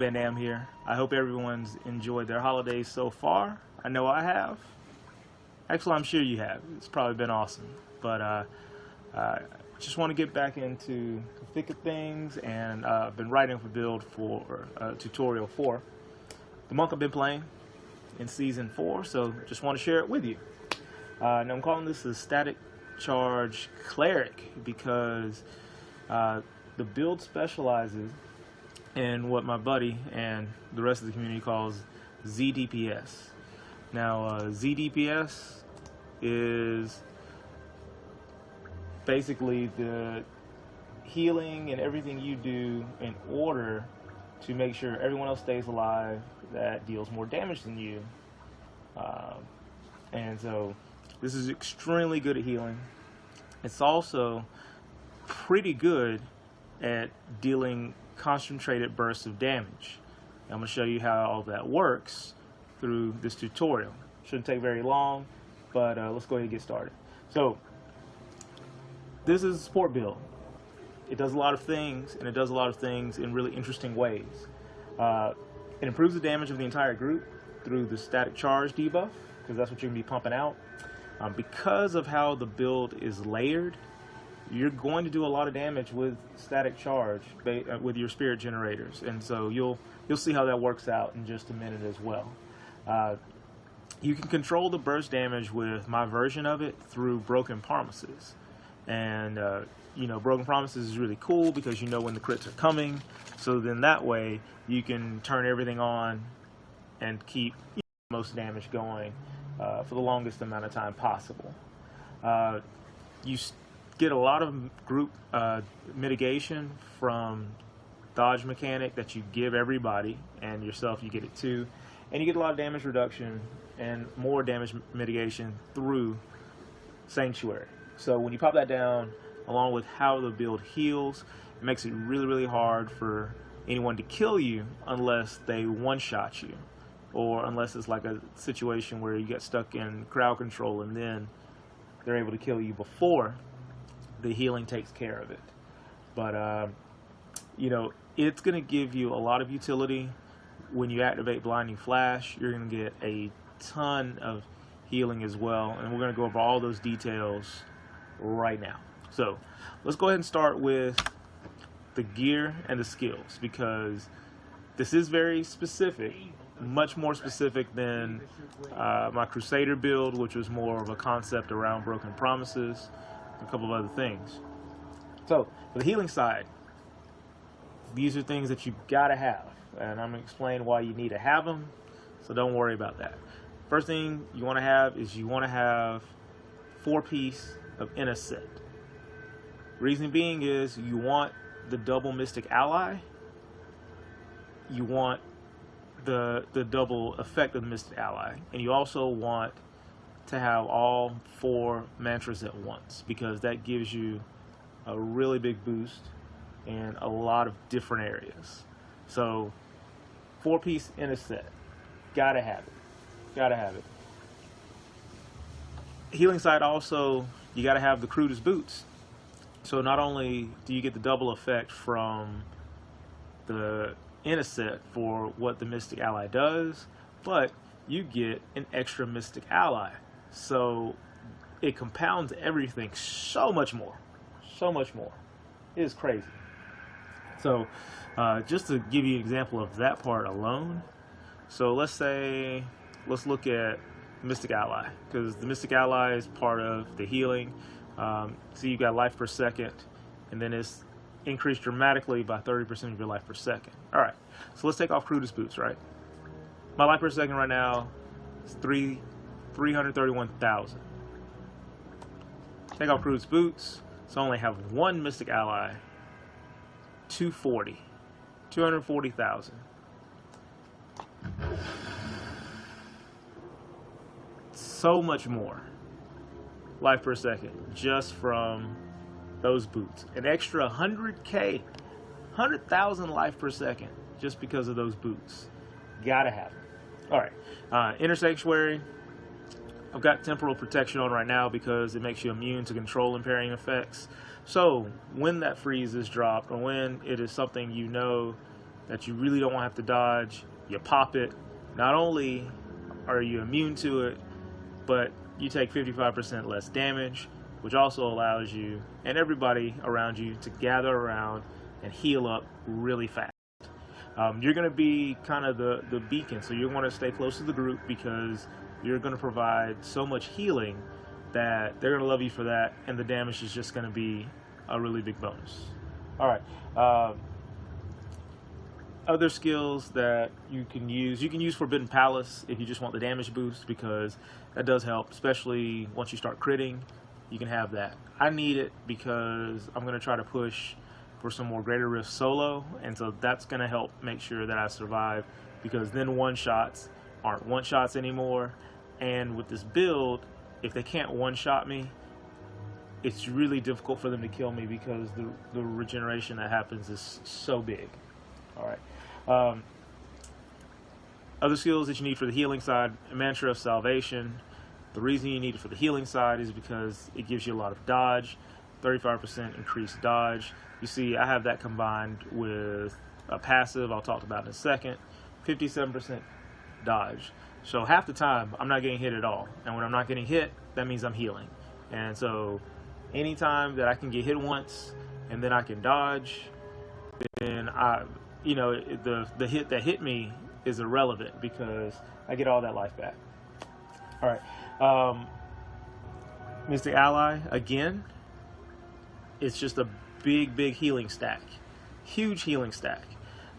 Van Dam here. I hope everyone's enjoyed their holidays so far. I know I have. Actually, I'm sure you have. It's probably been awesome. But just want to get back into the thick of things, and I've been writing for build for tutorial 4. The monk I've been playing in season 4, so just want to share it with you. And I'm calling this a static charge cleric because the build specializes in what my buddy and the rest of the community calls zdps. Now, zdps is basically the healing and everything you do in order to make sure everyone else stays alive that deals more damage than you. And so this is extremely good at healing. It's also pretty good at dealing concentrated bursts of damage. I'm going to show you how all that works through this tutorial. Shouldn't take very long, but let's go ahead and get started. So this is a support build. It does a lot of things, and it does a lot of things in really interesting ways. It improves the damage of the entire group through the static charge debuff, because that's what you're going to be pumping out. Because of how the build is layered, you're going to do a lot of damage with static charge with your spirit generators, and so you'll see how that works out in just a minute as well. You can control the burst damage with my version of it through broken promises, and you know, broken promises is really cool because you know when the crits are coming, so then that way you can turn everything on and keep most damage going for the longest amount of time possible. You get a lot of group mitigation from dodge mechanic that you give everybody, and yourself you get it too, and you get a lot of damage reduction and more damage mitigation through sanctuary. So when you pop that down along with how the build heals, it makes it really hard for anyone to kill you unless they one-shot you, or unless it's like a situation where you get stuck in crowd control and then they're able to kill you before the healing takes care of it. But you know, it's going to give you a lot of utility. When you activate Blinding Flash, you're going to get a ton of healing as well, and we're going to go over all those details right now. So let's go ahead and start with the gear and the skills, because this is very specific, much more specific than my Crusader build, which was more of a concept around broken promises, a couple of other things. So for the healing side, these are things that you gotta have, and I'm gonna explain why you need to have them, so don't worry about that. First thing you want to have is you want to have 4-piece of Innocent. Reason being is you want the double Mystic Ally, you want the double effect of the Mystic Ally, and you also want to have all 4 mantras at once, because that gives you a really big boost in a lot of different areas. So 4-piece Innocent, gotta have it. Gotta have it. Healing side also, you gotta have the crudest boots. So not only do you get the double effect from the Innocent for what the Mystic Ally does, but you get an extra Mystic Ally. So it compounds everything so much more. So much more. It is crazy. So just to give you an example of that part alone, so let's look at Mystic Ally, because the Mystic Ally is part of the healing. So you got life per second, and then it's increased dramatically by 30% of your life per second. All right, so let's take off crudest boots, right? My life per second right now is 331,000. Take off crudest boots, so I only have 1 Mystic Ally, 240,000. So much more life per second just from those boots. An extra 100K, 100,000 life per second just because of those boots. Gotta have them. All right, Inner Sanctuary. I've got temporal protection on right now because it makes you immune to control impairing effects. So when that freeze is dropped, or when it is something you know that you really don't want to have to dodge. You pop it. Not only are you immune to it, but you take 55% less damage, which also allows you and everybody around you to gather around and heal up really fast. You're going to be kind of the beacon, so you want to stay close to the group because you're going to provide so much healing that they're going to love you for that, and the damage is just going to be a really big bonus. All right. Other skills that you can use Forbidden Palace if you just want the damage boost, because that does help, especially once you start critting. You can have that. I need it because I'm going to try to push for some more Greater Rift solo, and so that's going to help make sure that I survive, because then one-shots aren't one-shots anymore, and with this build, if they can't one-shot me, it's really difficult for them to kill me because the regeneration that happens is so big. All right. Other skills that you need for the healing side: Mantra of Salvation. The reason you need it for the healing side is because it gives you a lot of dodge, 35% increased dodge. You see, I have that combined with a passive I'll talk about in a second, 57% dodge. So half the time, I'm not getting hit at all. And when I'm not getting hit, that means I'm healing. And so anytime that I can get hit once and then I can dodge, then the hit that hit me is irrelevant because I get all that life back. All right. Mystic Ally, again, it's just a big healing stack. Huge healing stack.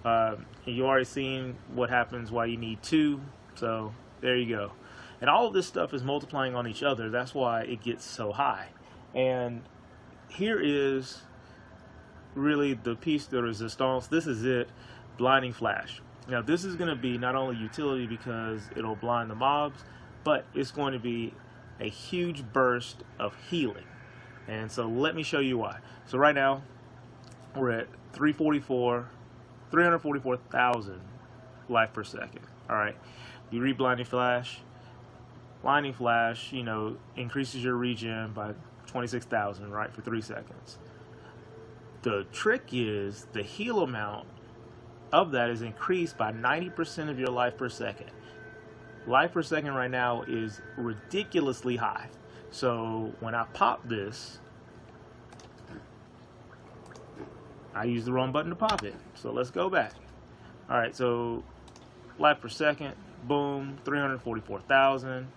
You already seen what happens why you need 2, so there you go. And all of this stuff is multiplying on each other. That's why it gets so high. And here is really the piece de resistance. This is it, Blinding Flash. Now this is going to be not only utility because it'll blind the mobs, but it's going to be a huge burst of healing. And so let me show you why. So right now we're at 344,000 life per second. All right, you read Blinding Flash. Blinding Flash, increases your regen by 26,000, right, for 3 seconds. The trick is the heal amount of that is increased by 90% of your life per second. Life per second right now is ridiculously high. So when I pop this, I used the wrong button to pop it. So let's go back. All right, so life per second, boom, 344,000.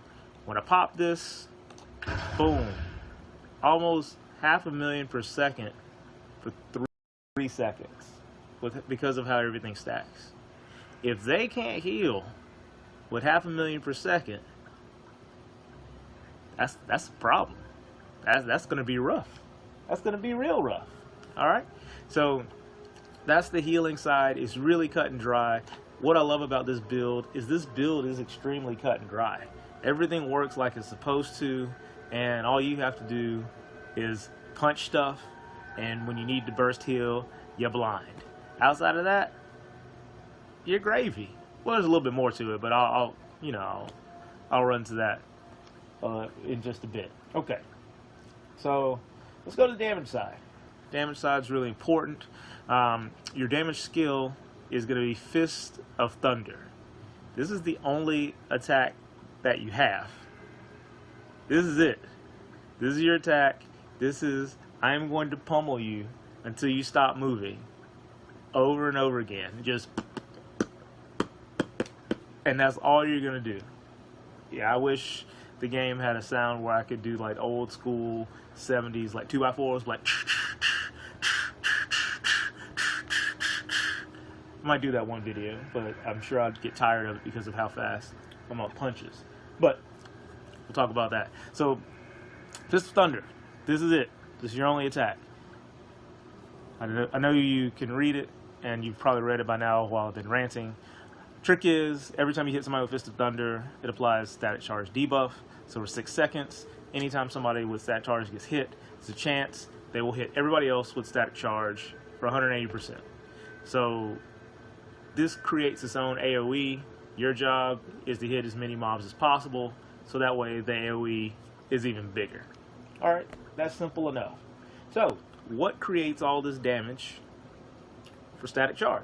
When I pop this, boom, almost 500,000 per second for 3 seconds because of how everything stacks. If they can't heal with 500,000 per second, that's a problem. That's going to be rough. That's going to be real rough. All right, so that's the healing side. It's really cut and dry. What I love about this build is extremely cut and dry. Everything works like it's supposed to, and all you have to do is punch stuff, and when you need to burst heal, you're blind. Outside of that, you're gravy. Well, there's a little bit more to it, but I'll run to that in just a bit. Okay, so let's go to the damage side. Damage side is really important. Your damage skill is going to be Fist of Thunder. This is the only attack that you have. This is it. This is your attack. This is, I am going to pummel you until you stop moving. Over and over again. Just, and that's all you're going to do. Yeah, I wish the game had a sound where I could do like old school 70s, like 2x4s, like I might do that one video, but I'm sure I'd get tired of it because of how fast I'm on punches. But we'll talk about that. So, Fist of Thunder. This is it. This is your only attack. I know you can read it, and you've probably read it by now while I've been ranting. Trick is, every time you hit somebody with Fist of Thunder, it applies static charge debuff. So for 6 seconds, anytime somebody with static charge gets hit, there's a chance they will hit everybody else with static charge for 180%. So this creates its own AoE. Your job is to hit as many mobs as possible, so that way the AoE is even bigger. Alright, that's simple enough. So, what creates all this damage for static charge?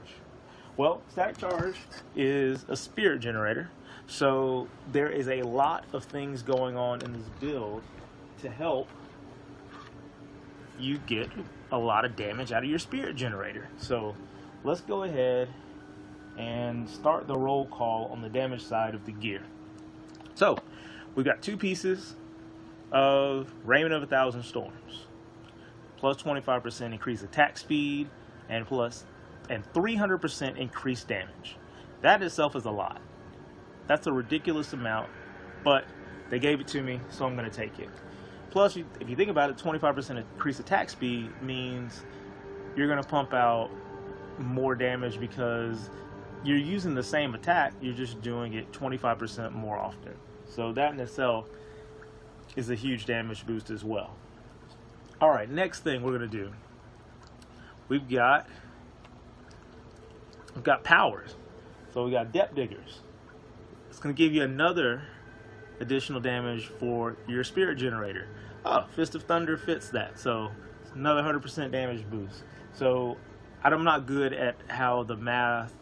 Well, static charge is a spirit generator, so there is a lot of things going on in this build to help you get a lot of damage out of your spirit generator. So let's go ahead and start the roll call on the damage side of the gear. So we've got 2 pieces of Raiment of 1,000 Storms, plus 25% increased attack speed, and 300% increased damage. That itself is a lot. That's a ridiculous amount, but they gave it to me, so I'm going to take it. Plus, if you think about it, 25% increased attack speed means you're going to pump out more damage because you're using the same attack, you're just doing it 25% more often. So that in itself is a huge damage boost as well. Alright, next thing we're going to do, we've got powers. So we got Depth Diggers. It's going to give you another additional damage for your spirit generator. Oh, Fist of Thunder fits that, so it's another 100% damage boost. So I'm not good at how the math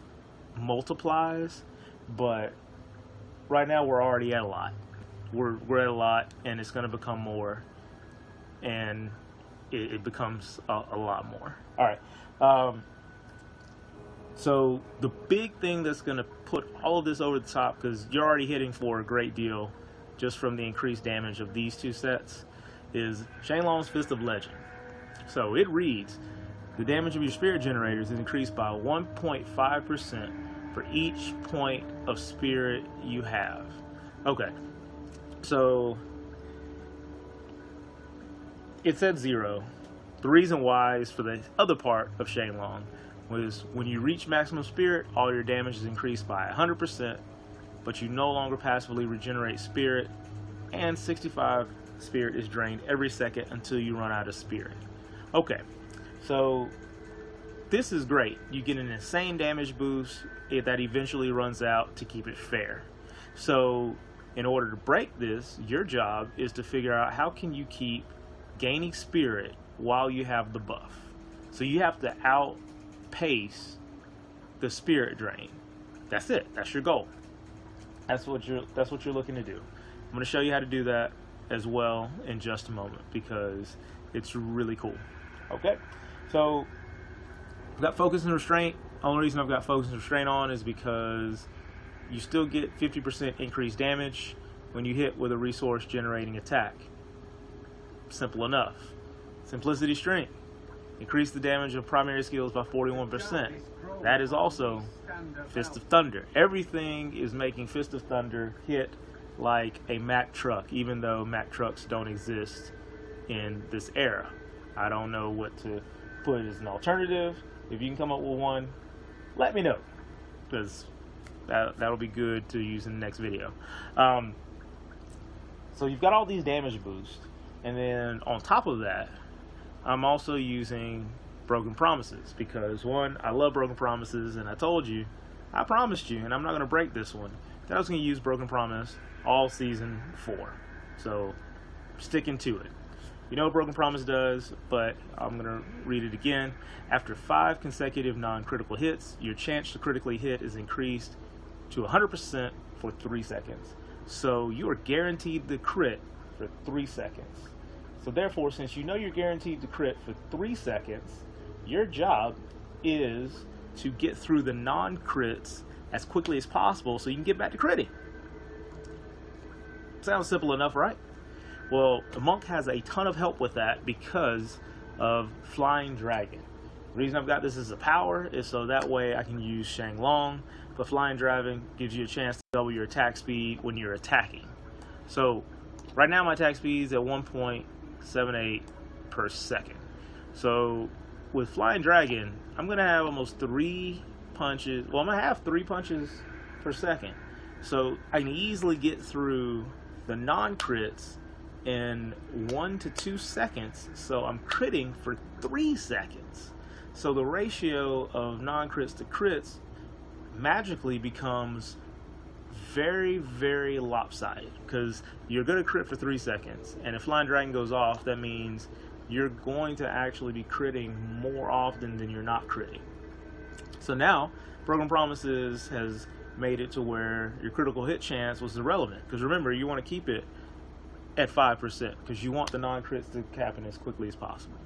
multiplies, but right now we're already at a lot. We're at a lot, and it's going to become more, and it becomes a lot more. All right. So the big thing that's going to put all of this over the top, because you're already hitting for a great deal just from the increased damage of these 2 sets, is Shenlong's Fist of Legend. So it reads, the damage of your spirit generators is increased by 1.5% for each point of spirit you have. Okay, so it said 0. The reason why is for the other part of Shenlong was when you reach maximum spirit, all your damage is increased by 100%, but you no longer passively regenerate spirit, and 65 spirit is drained every second until you run out of spirit. Okay, so this is great. You get an insane damage boost that eventually runs out to keep it fair. So in order to break this, your job is to figure out how can you keep gaining spirit while you have the buff. So you have to outpace the spirit drain. That's it. That's your goal. That's what you're looking to do. I'm going to show you how to do that as well in just a moment because it's really cool. Okay, so I've got focus and restraint. Only reason I've got focus and restraint on is because you still get 50% increased damage when you hit with a resource generating attack. Simple enough. Simplicity strength. Increase the damage of primary skills by 41%. That is also Fist of Thunder. Everything is making Fist of Thunder hit like a Mack truck, even though Mack trucks don't exist in this era. I don't know what to put as an alternative. If you can come up with one, let me know, because that'll be good to use in the next video. So you've got all these damage boosts, and then on top of that, I'm also using Broken Promises, because one, I love Broken Promises, and I promised you, and I'm not going to break this one, that I was going to use Broken Promise all season 4. So I'm sticking to it. You know what Broken Promise does, but I'm going to read it again. After 5 consecutive non-critical hits, your chance to critically hit is increased to 100% for 3 seconds. So you are guaranteed the crit for 3 seconds. So therefore, since you know you're guaranteed to crit for 3 seconds, your job is to get through the non-crits as quickly as possible so you can get back to critting. Sounds simple enough, right? Well, the monk has a ton of help with that because of Flying Dragon. The reason I've got this as a power is so that way I can use Shenlong, but Flying Dragon gives you a chance to double your attack speed when you're attacking. So right now my attack speed is at 1.78 per second. So with Flying Dragon, I'm going to have almost 3 punches. Well, I'm going to have 3 punches per second. So I can easily get through the non-crits in 1 to 2 seconds. So I'm critting for 3 seconds. So the ratio of non-crits to crits magically becomes very, very lopsided, because you're going to crit for 3 seconds, and if Flying Dragon goes off, that means you're going to actually be critting more often than you're not critting. So now Broken Promises has made it to where your critical hit chance was irrelevant, because remember, you want to keep it at 5% because you want the non-crits to happen as quickly as possible.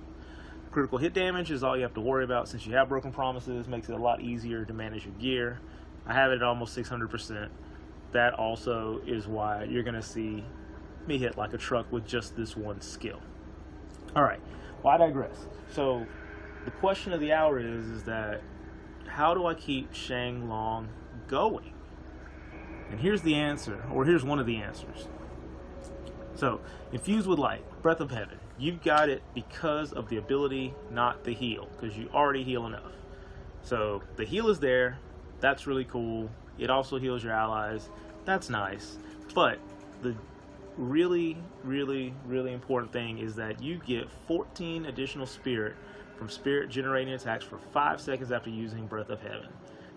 Critical hit damage is all you have to worry about since you have Broken Promises. Makes it a lot easier to manage your gear. I have it at almost 600%. That also is why you're going to see me hit like a truck with just this one skill. Alright, well, I digress. So the question of the hour is that how do I keep Shenlong going? And here's the answer, or here's one of the answers. So, Infused with Light, Breath of Heaven. You've got it because of the ability not to heal, because you already heal enough. So, the heal is there. That's really cool. It also heals your allies. That's nice. But the really, really, really important thing is that you get 14 additional spirit from spirit generating attacks for 5 seconds after using Breath of Heaven.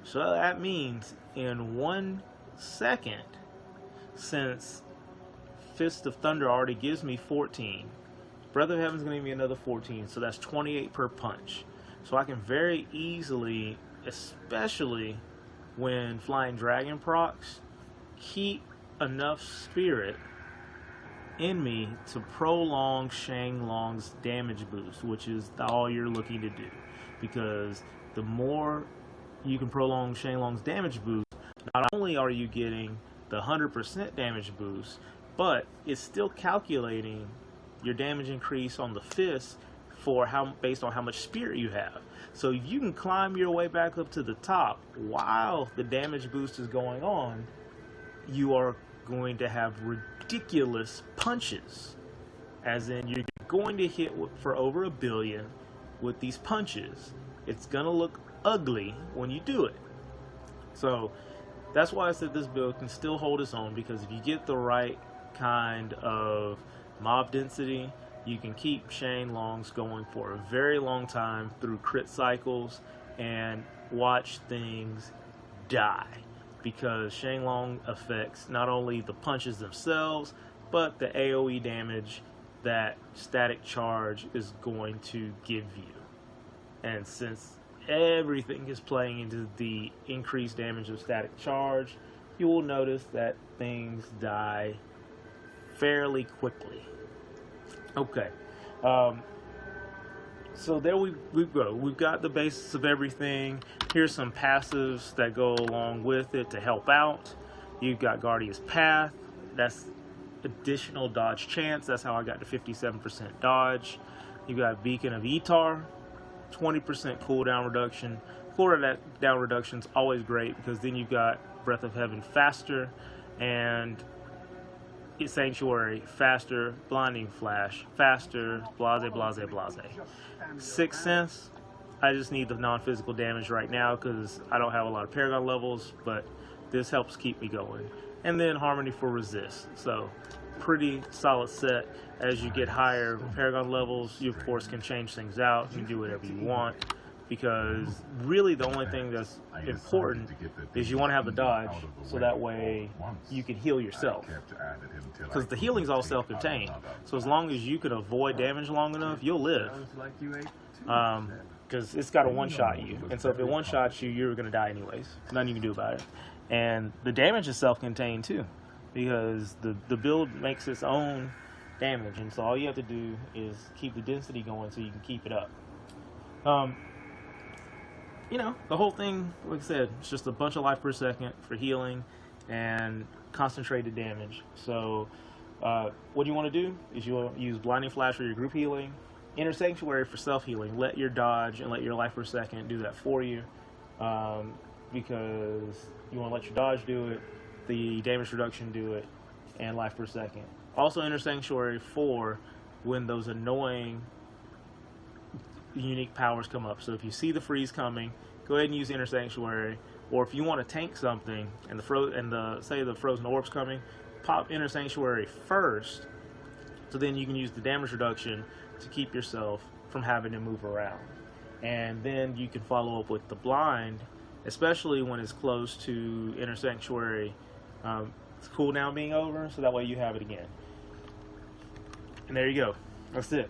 So that means in 1 second, since Fist of Thunder already gives me 14, Breath of Heaven's going to give me another 14, so that's 28 per punch. So I can very easily, especially when Flying Dragon procs, keep enough spirit in me to prolong Shenlong's damage boost, which is all you're looking to do. Because the more you can prolong Shenlong's damage boost, not only are you getting the 100% damage boost, but it's still calculating your damage increase on the fist for based on how much spirit you have. So if you can climb your way back up to the top while the damage boost is going on, you are going to have ridiculous punches. As in, you're going to hit for over 1 billion with these punches. It's gonna look ugly when you do it. So that's why I said this build can still hold its own, because if you get the right kind of mob density, you can keep Shenlongs going for a very long time through crit cycles and watch things die, because Shenlong affects not only the punches themselves but the AoE damage that Static Charge is going to give you. And since everything is playing into the increased damage of Static Charge, you will notice that things die fairly quickly. Okay, so there we go. We've got the basis of everything. Here's some passives that go along with it to help out. You've got Guardian's Path. That's additional dodge chance. That's how I got to 57% dodge. You've got Beacon of Etar, 20% cooldown reduction. Cooldown reduction is always great, because then you've got Breath of Heaven faster, and Sanctuary faster, Blinding Flash faster, blase blase blase. Sixth Sense, I just need the non-physical damage right now because I don't have a lot of Paragon levels, but this helps keep me going. And then Harmony for Resist. So pretty solid set. As you get higher Paragon levels, you of course can change things out. You can do whatever you want, because really the only thing that's important is you want to have the dodge, so that way you can heal yourself, because the healing's all self-contained. So as long as you can avoid damage long enough, you'll live, because it's got to one-shot you, and so if it one-shots you, you're going to die anyways. Nothing you can do about it. And the damage is self-contained too, because the build makes its own damage, and so all you have to do is keep the density going so you can keep it up. You know, the whole thing, like I said, it's just a bunch of life per second for healing and concentrated damage. So what you want to do is you want to use Blinding Flash for your group healing, Inner Sanctuary for self-healing. Let your dodge and let your life per second do that for you, because you want to let your dodge do it, the damage reduction do it, and life per second. Also Inner Sanctuary for when those annoying unique powers come up. So if you see the freeze coming, go ahead and use Inner Sanctuary. Or if you want to tank something and say the frozen orb's coming, pop Inner Sanctuary first, so then you can use the damage reduction to keep yourself from having to move around. And then you can follow up with the blind, especially when it's close to Inner Sanctuary cooldown being over, so that way you have it again. And there you go. That's it.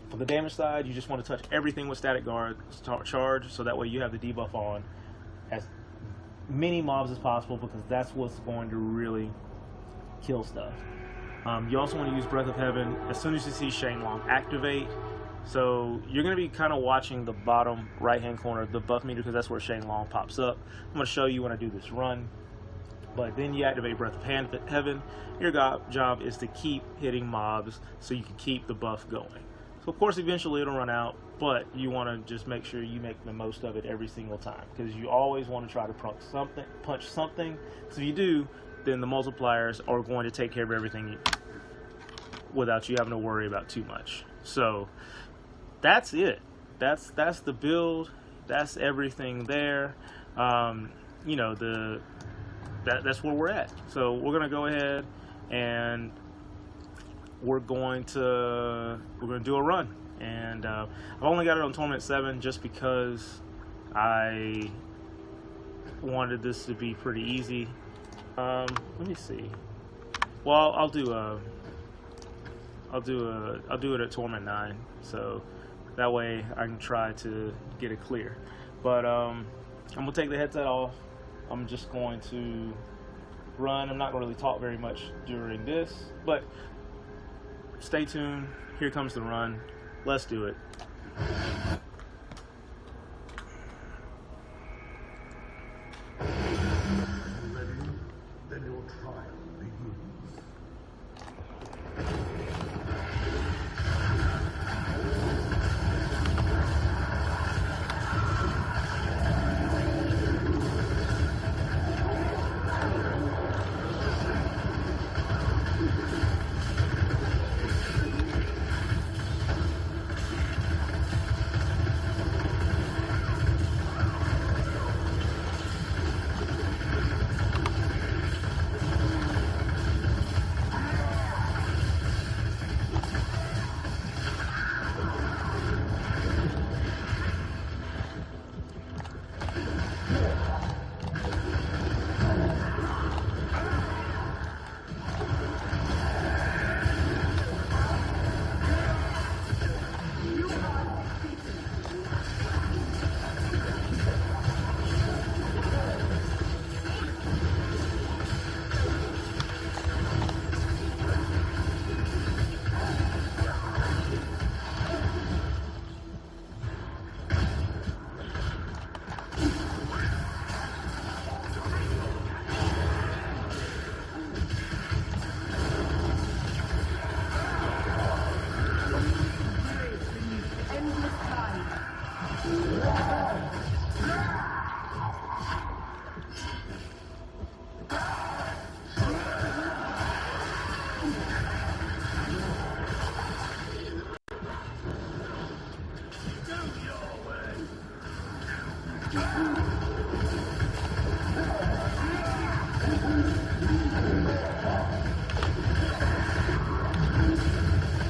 For the damage side, you just want to touch everything with Static Charge, so that way you have the debuff on many mobs as possible, because that's what's going to really kill stuff. You also want to use Breath of Heaven as soon as you see Shane Long activate. So you're going to be kind of watching the bottom right hand corner of the buff meter, because that's where Shane Long pops up. I'm going to show you when I do this run. But then you activate Breath of Heaven. Your job is to keep hitting mobs so you can keep the buff going. So of course eventually it'll run out, but you want to just make sure you make the most of it every single time, because you always want to try to punch something. So if you do, then the multipliers are going to take care of everything without you having to worry about too much. So that's it. That's the build. That's everything there. You know, that's where we're at. So we're gonna go ahead and we're going to do a run. And I've only got it on Torment 7 just because I wanted this to be pretty easy. Let me see. Well, I'll do it at Torment 9, so that way I can try to get it clear. But I'm gonna take the headset off. I'm just going to run. I'm not going to really talk very much during this, but stay tuned. Here comes the run. Let's do it. Ready? Then your trial begins.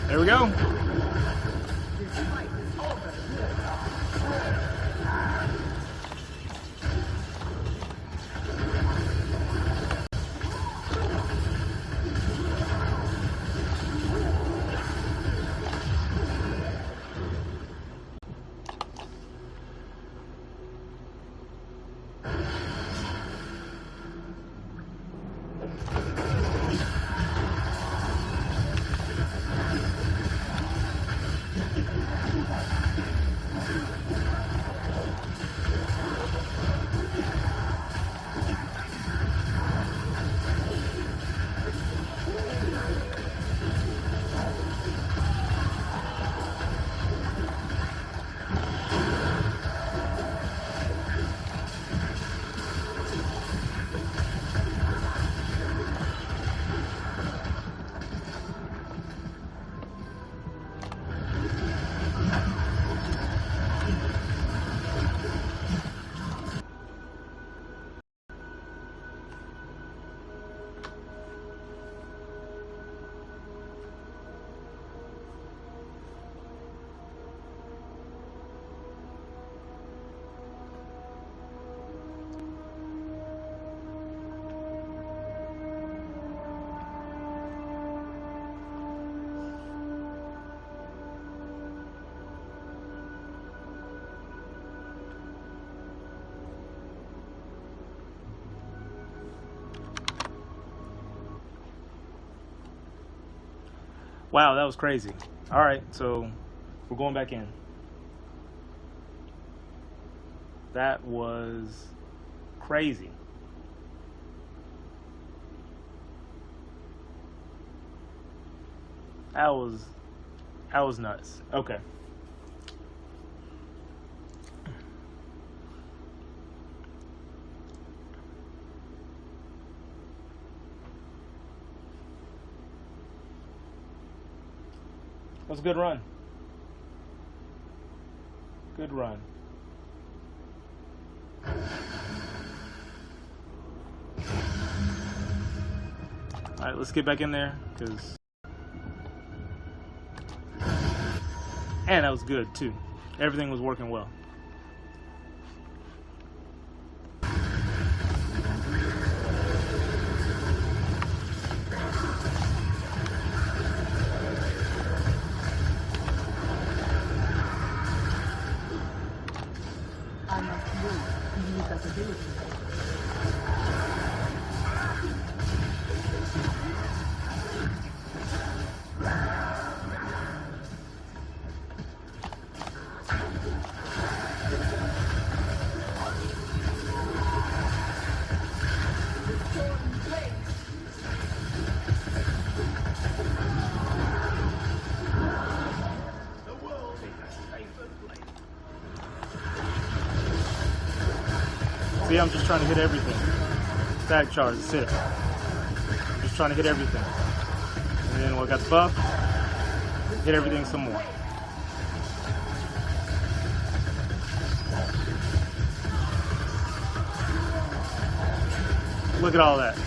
There we go. Wow, that was crazy. All right, so we're going back in. That was crazy. That was nuts. Okay. That was a good run. Good run. All right, let's get back in there, because... And that was good, too. Everything was working well. I must move to use that ability. See, I'm just trying to hit everything. Static charge, that's it. I'm just trying to hit everything. And then when I got the buff, hit everything some more. Look at all that.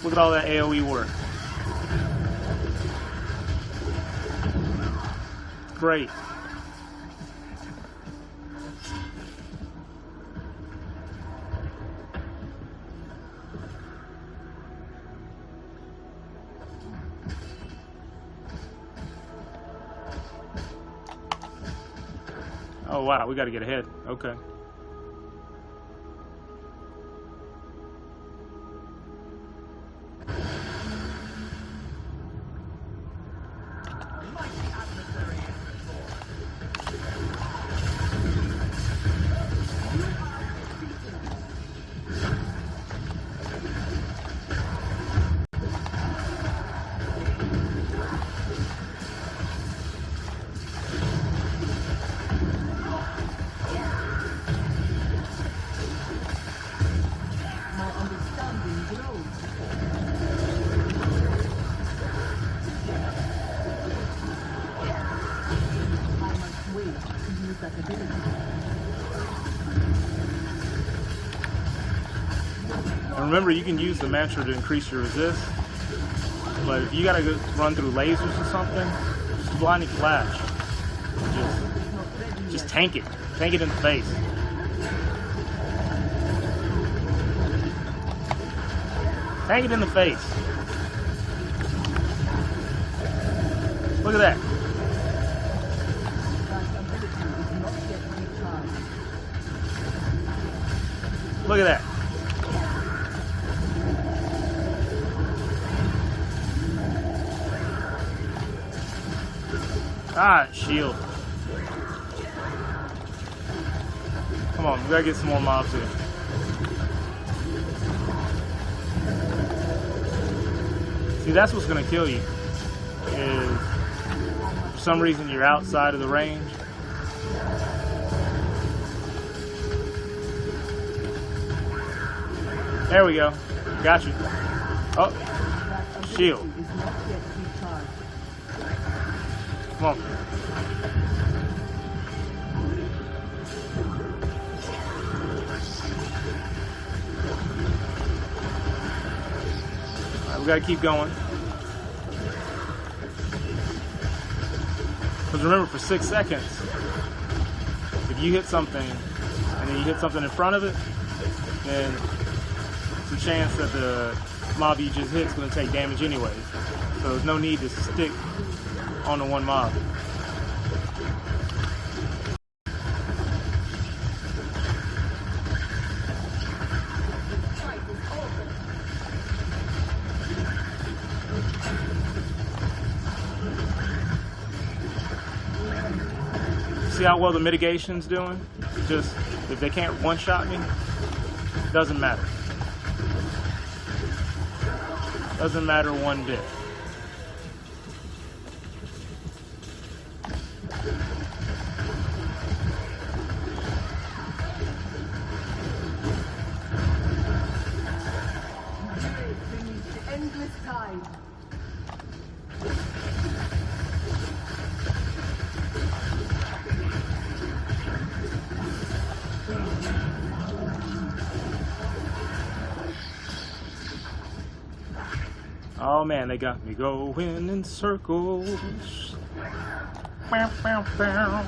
Look at all that AoE work. Great. Oh wow, we got to get ahead. Okay. And remember, you can use the mantra to increase your resist, but if you gotta go run through lasers or something, just blinding flash. Just tank it. Tank it in the face. Tank it in the face. Look at that. Look at that. Ah, shield. Come on, we gotta get some more mobs here. See, that's what's gonna kill you. Is for some reason you're outside of the range. There we go. Got you. Oh, shield. Come on. All right, we gotta keep going. Because remember, for 6 seconds, if you hit something and then you hit something in front of it, then it's a chance that the mob you just hit is going to take damage anyways. So there's no need to stick on the one mob. See how well the mitigation's doing? Just, if they can't one-shot me, doesn't matter. Doesn't matter one bit. Endless tide. Oh man, they got me going in circles. Bow, bow, bow.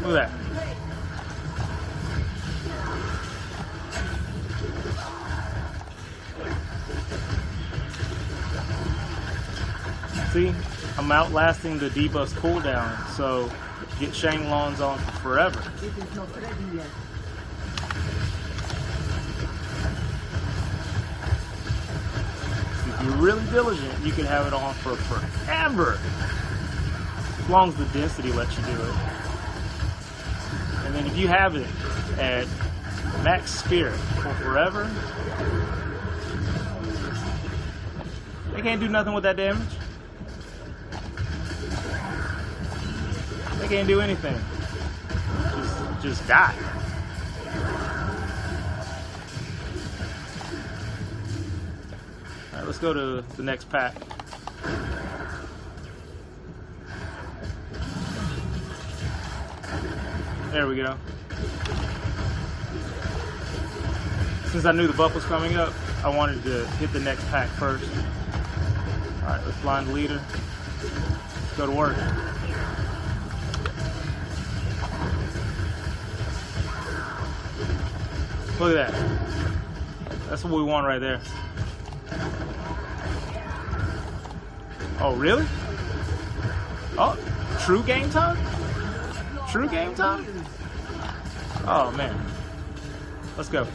Look at that. See, I'm outlasting the debuff's cooldown, so get Shenlong's on for forever. It is not ready yet. If you're really diligent, you can have it on for forever. As long as the density lets you do it. And then if you have it at max spirit for forever, they can't do nothing with that damage. They can't do anything. Just die. Alright, let's go to the next pack. There we go. Since I knew the buff was coming up, I wanted to hit the next pack first. Alright, let's blind the leader. Let's go to work. Look at that. That's what we want right there. Oh, really? Oh, true game time? True game time? Oh, man. Let's go.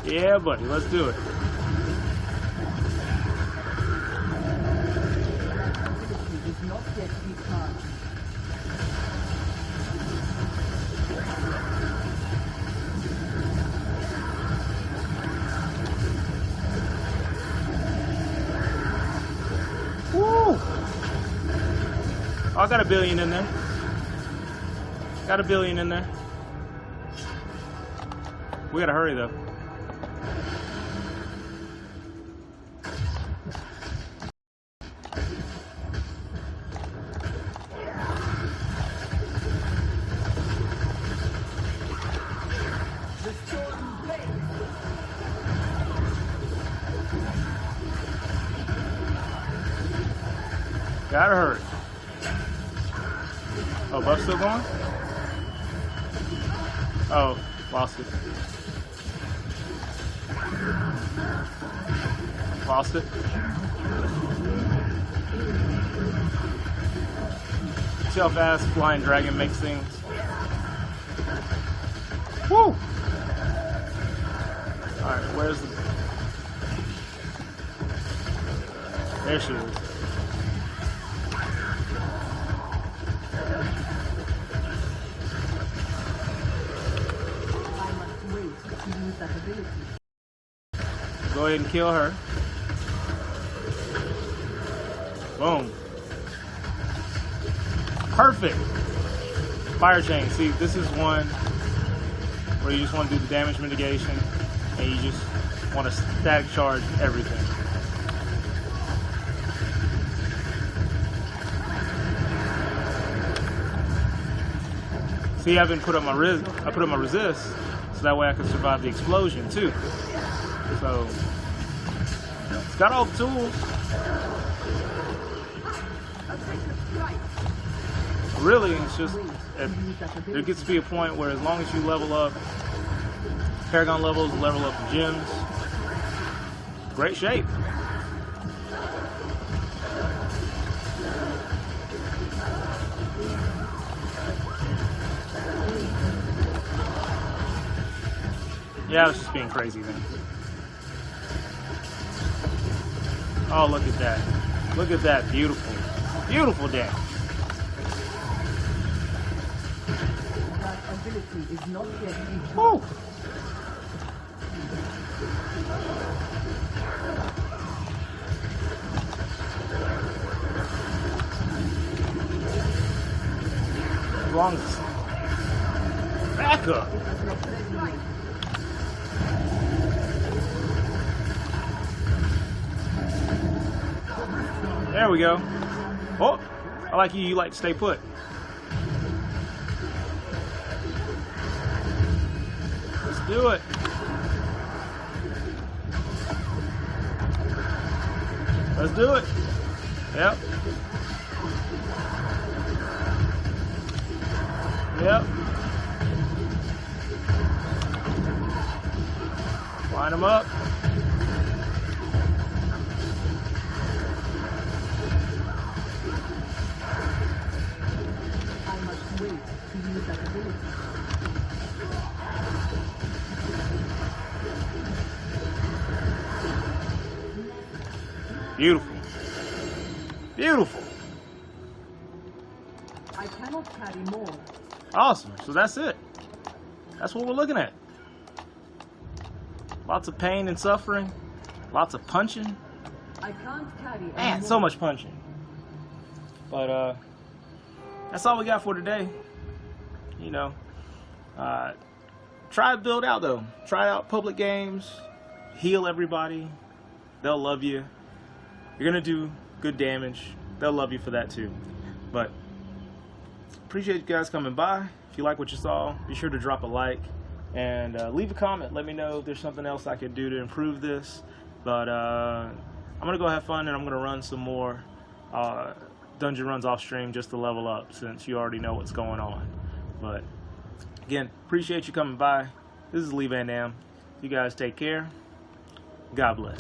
Yeah, buddy, let's do it. It is not yet recharged. Woo! Oh, I got a billion in there. Got a billion in there. We gotta hurry though. Gotta hurry. Oh, buff's still going? Oh, lost it. Lost it. See how fast Flying Dragon makes things? Woo! Alright, where's the... There she is. Go ahead and kill her. Boom. Perfect. Fire chain. See, this is one where you just want to do the damage mitigation and you just want to static charge everything. See, I put up my resist, so that way I can survive the explosion too. So it's got all the tools. Really, it's just there gets to be a point where as long as you level up Paragon levels, level up the gems, great shape. Yeah, I was just being crazy then. Oh, look at that. Look at that. Beautiful. Beautiful damage. That ability is not yet recharged. Woo! As long as back up. There we go. Oh, I like you. You like to stay put. Let's do it. Let's do it. Yep. Yep. Line them up. I must wait to use that ability. Beautiful. Beautiful. I cannot carry more. Awesome. So that's it. That's what we're looking at. Lots of pain and suffering. Lots of punching. I can't carry Man, anymore. so much punching. But that's all we got for today. You know, try to build out though. Try out public games. Heal everybody. They'll love you. You're gonna do good damage. They'll love you for that too. But appreciate you guys coming by. If you like what you saw, be sure to drop a like and leave a comment. Let me know if there's something else I could do to improve this. But I'm gonna go have fun and I'm gonna run some more dungeon runs off stream just to level up, since you already know what's going on. But again, appreciate you coming by. This is Lee Van Dam. You guys take care. God bless.